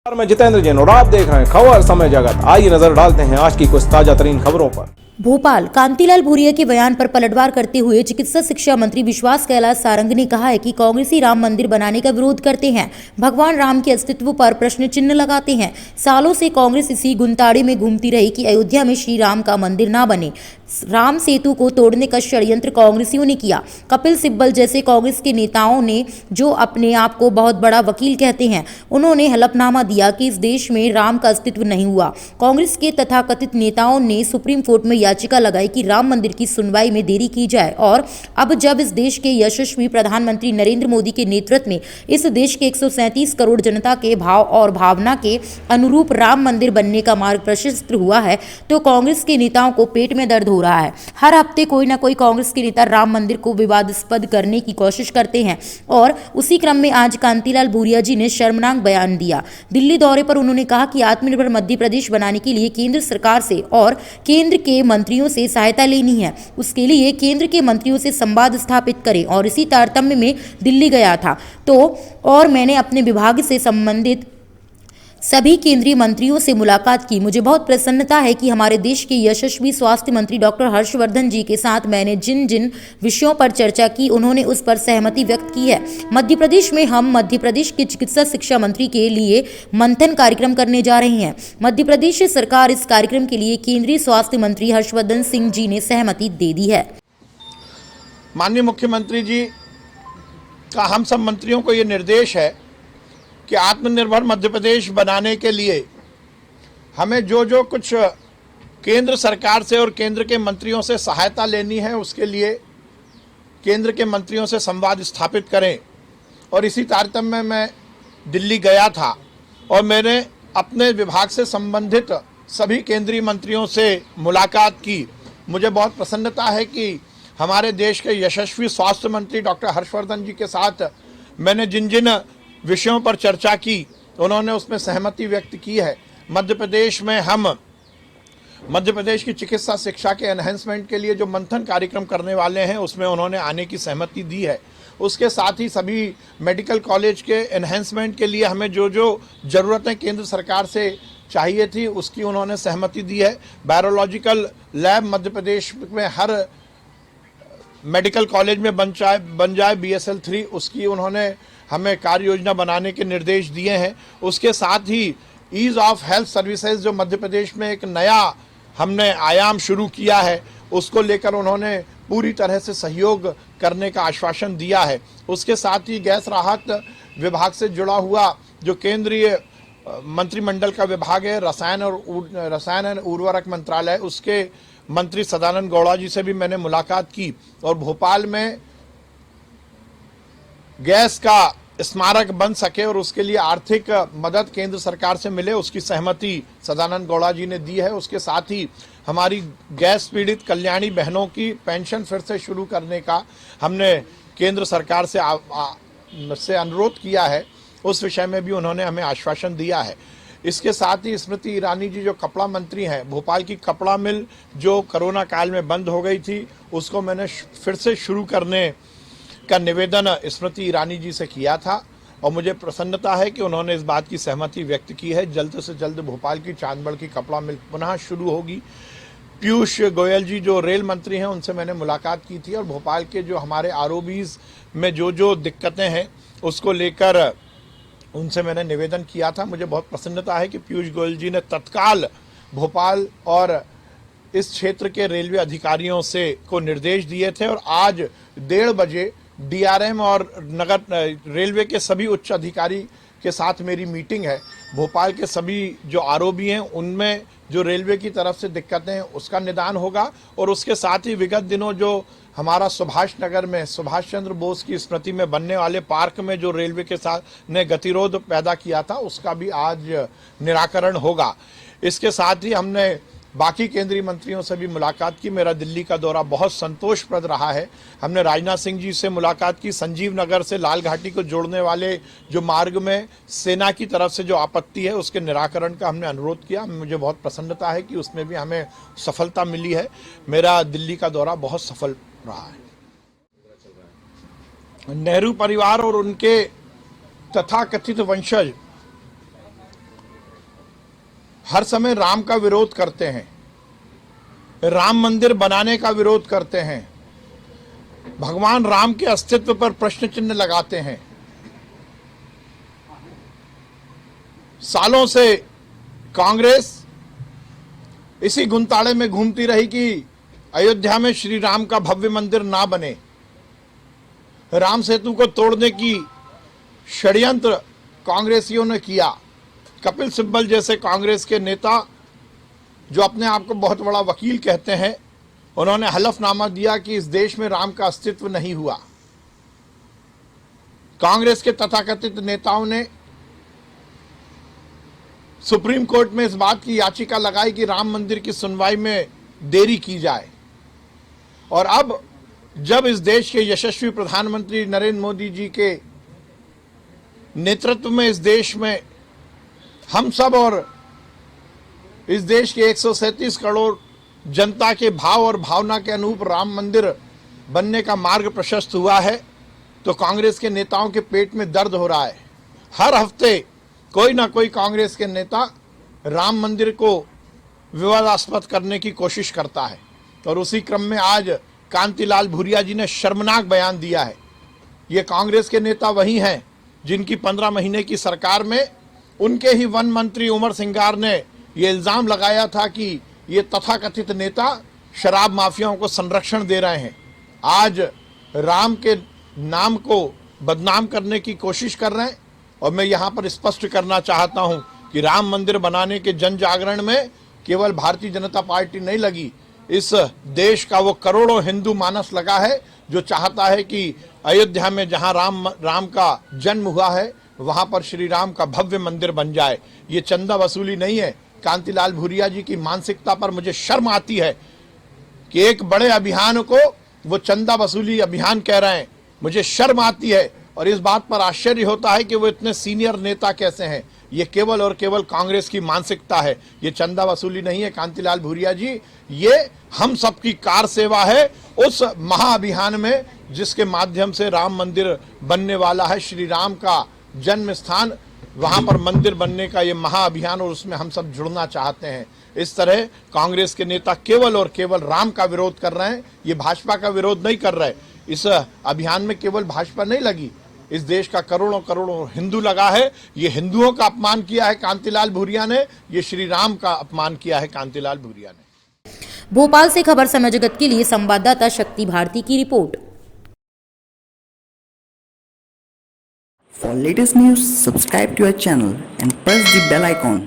मैं जितेंद्र जैन और आप देख रहे हैं खबर समय जगत। आइए नजर डालते हैं आज की कुछ ताजा तरीन खबरों पर। भोपाल कांतिलाल भूरिया के बयान पर पलटवार करते हुए चिकित्सा शिक्षा मंत्री विश्वास कैलाश सारंग ने कहा है कि कांग्रेसी राम मंदिर बनाने का विरोध करते हैं, भगवान राम के अस्तित्व पर प्रश्न चिन्ह लगाते हैं। सालों से कांग्रेस इसी गुंताड़े में घूमती रही कि अयोध्या में श्री राम का मंदिर ना बने। राम सेतु को तोड़ने का षड्यंत्र कांग्रेसियों ने किया। कपिल सिब्बल जैसे कांग्रेस के नेताओं ने, जो अपने आप को बहुत बड़ा वकील कहते हैं, उन्होंने हलफनामा दिया कि इस देश में राम का अस्तित्व नहीं हुआ। कांग्रेस के तथाकथित नेताओं ने सुप्रीम कोर्ट में याचिका लगाई कि राम मंदिर की सुनवाई में देरी की जाए और अब जब इस देश के यशस्वी प्रधानमंत्री नरेंद्र मोदी के नेतृत्व में इस देश के 137 करोड़ जनता के भाव और भावना के अनुरूप राम मंदिर बनने का मार्ग प्रशस्त हुआ है, तो कांग्रेस के नेताओं को पेट में दर्द हो रहा है। हर हफ्ते कोई ना कोई कांग्रेस के नेता राम मंदिर को विवादास्पद करने की कोशिश करते हैं और उसी क्रम में आज कांतिलाल भूरिया जी ने शर्मनाक बयान दिया। दिल्ली दौरे पर उन्होंने कहा कि आत्मनिर्भर मध्य प्रदेश बनाने के लिए केंद्र सरकार से और केंद्र के मंत्रियों से सहायता लेनी है। उसके लिए केंद्र के मंत्रियों से संवाद स्थापित करें और इसी तारतम्य में दिल्ली गया था और मैंने अपने विभाग से संबंधित सभी केंद्रीय मंत्रियों से मुलाकात की। मुझे बहुत प्रसन्नता है कि हमारे देश के यशस्वी स्वास्थ्य मंत्री डॉक्टर हर्षवर्धन जी के साथ मैंने जिन जिन विषयों पर चर्चा की, उन्होंने उस पर सहमति व्यक्त की है। मध्य प्रदेश में हम मध्य प्रदेश के चिकित्सा शिक्षा मंत्री के लिए मंथन कार्यक्रम करने जा रहे हैं। मध्य प्रदेश सरकार इस कार्यक्रम के लिए केंद्रीय स्वास्थ्य मंत्री हर्षवर्धन सिंह जी ने सहमति दे दी है। माननीय मुख्यमंत्री जी का हम सब मंत्रियों को ये निर्देश है कि आत्मनिर्भर मध्य प्रदेश बनाने के लिए हमें जो जो कुछ केंद्र सरकार से और केंद्र के मंत्रियों से सहायता लेनी है, उसके लिए केंद्र के मंत्रियों से संवाद स्थापित करें। और इसी तारतम्य में मैं दिल्ली गया था और मैंने अपने विभाग से संबंधित सभी केंद्रीय मंत्रियों से मुलाकात की। मुझे बहुत प्रसन्नता है कि हमारे देश के यशस्वी स्वास्थ्य मंत्री डॉक्टर हर्षवर्धन जी के साथ मैंने जिन जिन विषयों पर चर्चा की, उन्होंने उसमें सहमति व्यक्त की है। मध्य प्रदेश में हम मध्य प्रदेश की चिकित्सा शिक्षा के एनहेंसमेंट के लिए जो मंथन कार्यक्रम करने वाले हैं, उसमें उन्होंने आने की सहमति दी है। उसके साथ ही सभी मेडिकल कॉलेज के एनहेंसमेंट के लिए हमें जो जो ज़रूरतें केंद्र सरकार से चाहिए थी, उसकी उन्होंने सहमति दी है। वायरोलॉजिकल लैब मध्य प्रदेश में हर मेडिकल कॉलेज में बन जाए BSL 3, उसकी उन्होंने हमें कार्य योजना बनाने के निर्देश दिए हैं। उसके साथ ही ईज़ ऑफ हेल्थ सर्विसेज जो मध्य प्रदेश में एक नया हमने आयाम शुरू किया है, उसको लेकर उन्होंने पूरी तरह से सहयोग करने का आश्वासन दिया है। उसके साथ ही गैस राहत विभाग से जुड़ा हुआ जो केंद्रीय मंत्रिमंडल का विभाग है, रसायन और उर्वरक मंत्रालय, उसके मंत्री सदानंद गौड़ा जी से भी मैंने मुलाकात की और भोपाल में गैस का स्मारक बन सके और उसके लिए आर्थिक मदद केंद्र सरकार से मिले, उसकी सहमति सदानंद गौड़ा जी ने दी है। उसके साथ ही हमारी गैस पीड़ित कल्याणी बहनों की पेंशन फिर से शुरू करने का हमने केंद्र सरकार से अनुरोध किया है, उस विषय में भी उन्होंने हमें आश्वासन दिया है। इसके साथ ही स्मृति ईरानी जी जो कपड़ा मंत्री हैं, भोपाल की कपड़ा मिल जो कोरोना काल में बंद हो गई थी, उसको मैंने फिर से शुरू करने का निवेदन स्मृति ईरानी जी से किया था और मुझे प्रसन्नता है कि उन्होंने इस बात की सहमति व्यक्त की है। जल्द से जल्द भोपाल की चांदबड़ की कपड़ा मिल पुनः शुरू होगी। पीयूष गोयल जी जो रेल मंत्री हैं, उनसे मैंने मुलाकात की थी और भोपाल के जो हमारे ROBs में जो जो दिक्कतें हैं, उसको लेकर उनसे मैंने निवेदन किया था। मुझे बहुत प्रसन्नता है कि पीयूष गोयल जी ने तत्काल भोपाल और इस क्षेत्र के रेलवे अधिकारियों से को निर्देश दिए थे और आज 1:30 बजे DRM और नगर रेलवे के सभी उच्च अधिकारी के साथ मेरी मीटिंग है। भोपाल के सभी जो ROB हैं, उनमें जो रेलवे की तरफ से दिक्कतें हैं, उसका निदान होगा और उसके साथ ही विगत दिनों जो हमारा सुभाष नगर में सुभाष चंद्र बोस की स्मृति में बनने वाले पार्क में जो रेलवे के साथ ने गतिरोध पैदा किया था, उसका भी आज निराकरण होगा। इसके साथ ही हमने बाकी केंद्रीय मंत्रियों से भी मुलाकात की। मेरा दिल्ली का दौरा बहुत संतोषप्रद रहा है। हमने राजनाथ सिंह जी से मुलाकात की। संजीव नगर से लाल घाटी को जोड़ने वाले जो मार्ग में सेना की तरफ से जो आपत्ति है, उसके निराकरण का हमने अनुरोध किया। मुझे बहुत प्रसन्नता है कि उसमें भी हमें सफलता मिली है। मेरा दिल्ली का दौरा बहुत सफल रहा है। नेहरू परिवार और उनके तथाकथित वंशज हर समय राम का विरोध करते हैं, राम मंदिर बनाने का विरोध करते हैं, भगवान राम के अस्तित्व पर प्रश्न चिन्ह लगाते हैं। सालों से कांग्रेस इसी गुंताड़े में घूमती रही कि अयोध्या में श्री राम का भव्य मंदिर ना बने। राम सेतु को तोड़ने की षड्यंत्र कांग्रेसियों ने किया। कपिल सिब्बल जैसे कांग्रेस के नेता जो अपने आप को बहुत बड़ा वकील कहते हैं, उन्होंने हलफनामा दिया कि इस देश में राम का अस्तित्व नहीं हुआ। कांग्रेस के तथाकथित नेताओं ने सुप्रीम कोर्ट में इस बात की याचिका लगाई कि राम मंदिर की सुनवाई में देरी की जाए। और अब जब इस देश के यशस्वी प्रधानमंत्री नरेंद्र मोदी जी के नेतृत्व में इस देश में हम सब और इस देश के 137 करोड़ जनता के भाव और भावना के अनुरूप राम मंदिर बनने का मार्ग प्रशस्त हुआ है, तो कांग्रेस के नेताओं के पेट में दर्द हो रहा है। हर हफ्ते कोई ना कोई कांग्रेस के नेता राम मंदिर को विवादास्पद करने की कोशिश करता है, और उसी क्रम में आज कांतिलाल भूरिया जी ने शर्मनाक बयान दिया है। ये कांग्रेस के नेता वही हैं जिनकी 15 महीने की सरकार में उनके ही वन मंत्री उमर सिंगार ने ये इल्जाम लगाया था कि ये तथाकथित नेता शराब माफियाओं को संरक्षण दे रहे हैं। आज राम के नाम को बदनाम करने की कोशिश कर रहे हैं। और मैं यहाँ पर स्पष्ट करना चाहता हूँ कि राम मंदिर बनाने के जन जागरण में केवल भारतीय जनता पार्टी नहीं लगी, इस देश का वो करोड़ों हिंदू मानस लगा है जो चाहता है कि अयोध्या में जहाँ राम का जन्म हुआ है वहाँ पर श्री राम का भव्य मंदिर बन जाए। ये चंदा वसूली नहीं है। कांतिलाल भूरिया जी की मानसिकता पर मुझे शर्म आती है कि एक बड़े अभियान को वो चंदा वसूली अभियान कह रहे हैं। मुझे शर्म आती है और इस बात पर आश्चर्य होता है कि वो इतने सीनियर नेता कैसे हैं। ये केवल और केवल कांग्रेस की मानसिकता है। ये चंदा वसूली नहीं है कांतिलाल भूरिया जी, ये हम सबकी कार सेवा है उस महाअभियान में जिसके माध्यम से राम मंदिर बनने वाला है। श्री राम का जन्म स्थान, वहां पर मंदिर बनने का ये महाअभियान, और उसमें हम सब जुड़ना चाहते हैं। इस तरह कांग्रेस के नेता केवल और केवल राम का विरोध कर रहे हैं, ये भाजपा का विरोध नहीं कर रहे। इस अभियान में केवल भाजपा नहीं लगी, इस देश का करोड़ों करोड़ों हिंदू लगा है। ये हिंदुओं का अपमान किया है कांतिलाल भूरिया ने, ये श्री राम का अपमान किया है कांतिलाल भूरिया ने। भोपाल से खबर समय जगत के लिए संवाददाता शक्ति भारती की report. For latest news, subscribe to our channel and press the bell icon.